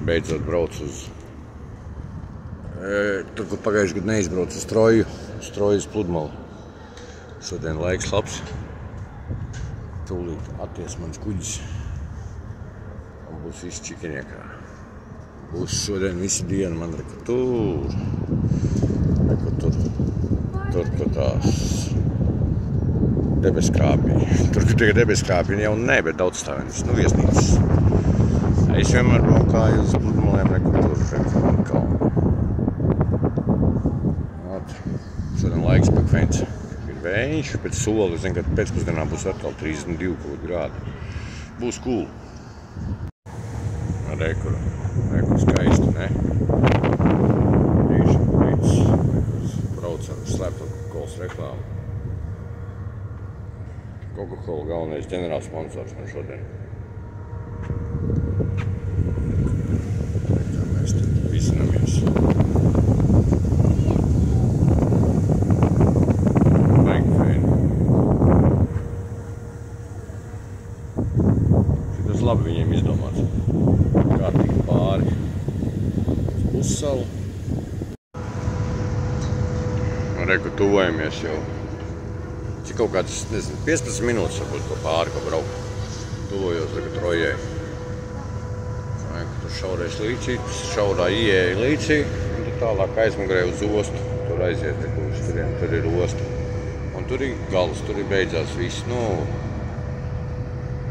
Beidzot braucu uz... Tur, kur pagājuši gadu neizbraucu uz Troju, uz pludmalu. Šodien laiks labs. Tūlīt atties mans kuģis. Un būs viss čikiniekā. Būs šodien visu dienu man reku tur. Reku tur, kur tās debeskāpji. Tur, kur tikai debeskāpji jau ne, bet daudzstāvienas, viesnīcas. Es vienmēr braukāju uz pludmalēm, reku tur, kalnu. Šodien laiks pakveins. Ir vējš, pēc soli, zinu, ka pēcpusdienā būs atkal 32 grādi. Būs cool. Reku skaisti, ne? Braucam, slēptam kolas reklāmu. Coca-Cola galvenais ģenerāls sponsors man šodien. Tā mēs te visinamies. Baigi feini. Šitas labi viņiem izdomāts. Kārtīgi pāri. Pussalu. Reku tuvojamies jau. Cik kaut kāds, nezinu, 15 minūtes varbūt ko pāri, ko braukt. Tuvojos reku Trojai. Tur šaurais līcītis, šaurā ieeja līcī, un tur tālāk aizmugurē uz ostu. Tur aiziet, uz turien, tur ir osta. Un tur ir gals, tur ir beidzās viss,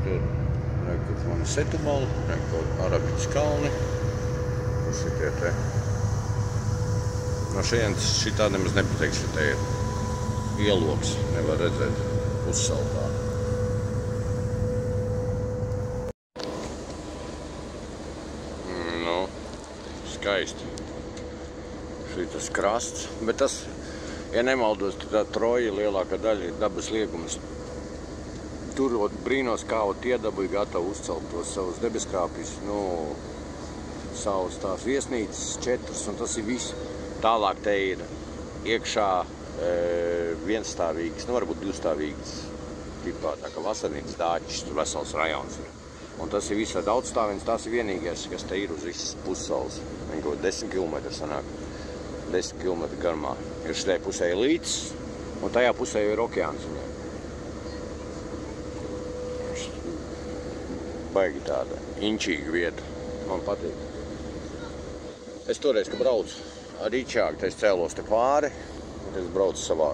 tur, reku, mani Setubali, reku, Arabicas kalni. Tur šitie te. No šajienes šitā nemaz nepateiks, ka te ir ieloks, nevar redzēt pussaltā. Skaisti. Šitas krasts, bet tas, ja nemaldos, tā Troja lielākā daļa ir dabas liegums. Tur brīnos, kā iedabūja gatavu uzcelt tos savus debeskāpjus, savus tās viesnīcas 4, un tas ir viss. Tālāk te ir iekšā vienstāvīgas, varbūt divstāvīgas, tipā tā kā vasarnīcas dāķis, tur vesels rajons ir. Un tas ir visā daudzstāvienas, tas ir vienīgais, kas te ir uz visas pussalas. Kaut 10 km sanāk, 10 km garumā. Ir šitai pusē līcis, un tajā pusē ir okeāns viņai. Baigi tāda inčīga vieta, man patīk. Es toreiz, kad braucu ar Ričāgu, es cēlos te pāri, un es braucu savā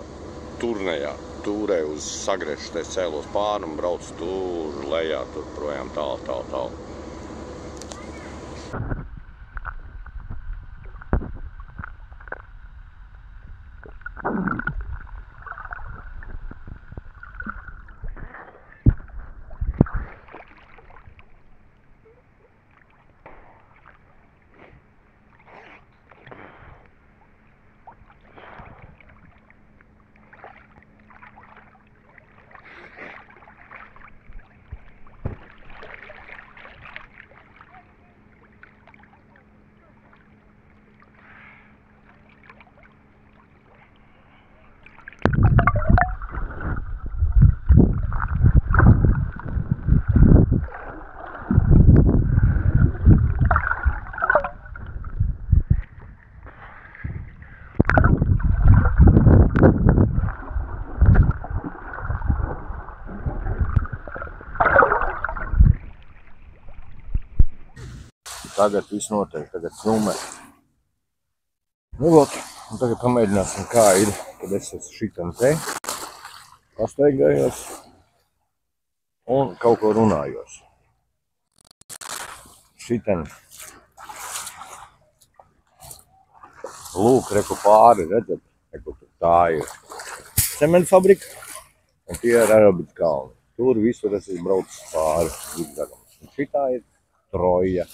tūrē uz Sagrešu, es cēlos pāri un braucu tur lejā, tur projām tālu. Tagad viss notiek, tagad snumē. Un tagad pamēģināsim, kā ir, kad es esmu šitam te, pastaigājos un kaut ko runājos. Šitam. Lūk, reku pāri, redzat, reku tā ir cementa fabrika, un tie ir Arabicas kalni. Tur visur es esmu braucis pāri. Un šitā ir Troja.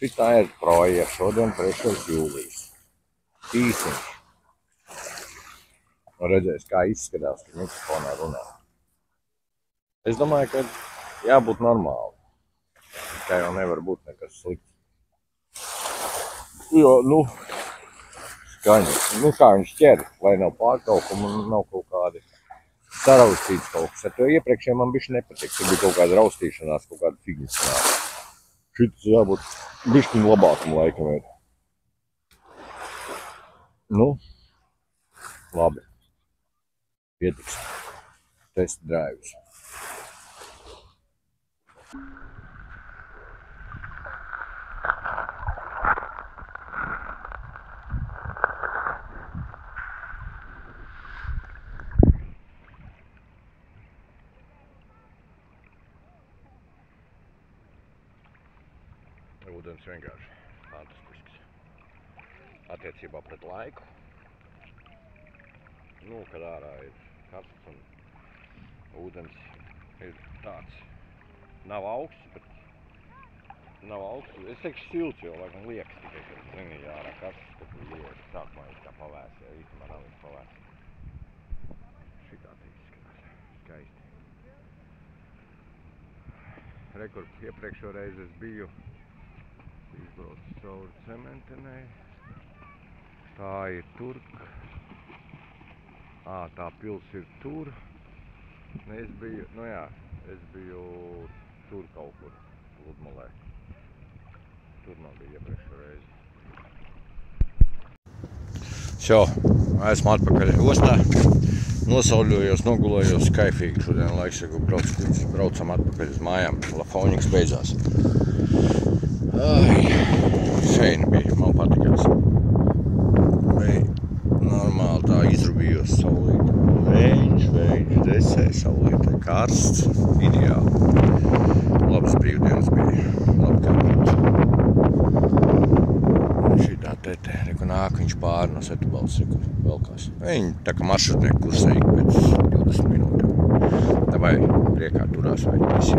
Šitā ir Troja, šodien 3. jūlijas. Īsiņš. Un redzēs, kā izskatās, kad mikrofonā runā. Es domāju, ka jābūt normāli. Tā jau nevar būt nekas slikts. Jo, skaņas. Kā viņš ķer, lai nav pārtraukuma un nav kaut kādi saraustīts kaut kas. Ar to iepriekšējiem man bišķi nepatīk. Tur bija kaut kāda raustīšanās, kaut kāda figņas sanāca. Šitas jābūt bišķiņ labākam laikam ir. Nu, labi. Pietiks. Test drives. Ūdens vienkārši fantastisks. Attiecībā pret laiku. Nu, kad ārā ir karsts un ūdens ir tāds. Nav augsts, bet nav augsts. Es teikšu silts, jo laikam liekas tikai, ka treniņā ārā karsts, tad ieiet sākumā ir kā pavēs, ja rītumā nav viens pavēs. Šitā te izskatās. Skaisti. Rekur, iepriekšo reizi es biju izbraucis cauri Cementenei. Tā ir tur. Tā pils ir tur. Es biju, nu jā, es biju tur kaut kur Pludmalē. Tur man bija iepriekšo reizi. Esmu atpakaļ ostā. Nosauļojos, nogulējos, kaifīgi šodien laiks, ja braucam atpakaļ uz mājām. Lafoniks beidzās. Šeini bija, man patikās. Normāli tā izrubījos saulītē. Vēņš, desēja saulītē. Karsts, ideāli. Labas brīvdienas bija. Labi kāpot. Šitā tete, reku nāk viņš pāri no Setubals, reku velkās. Viņi tā kā maršrutnieki kursēji pēc 20 minūtēm. Vai priekā turās vai visi.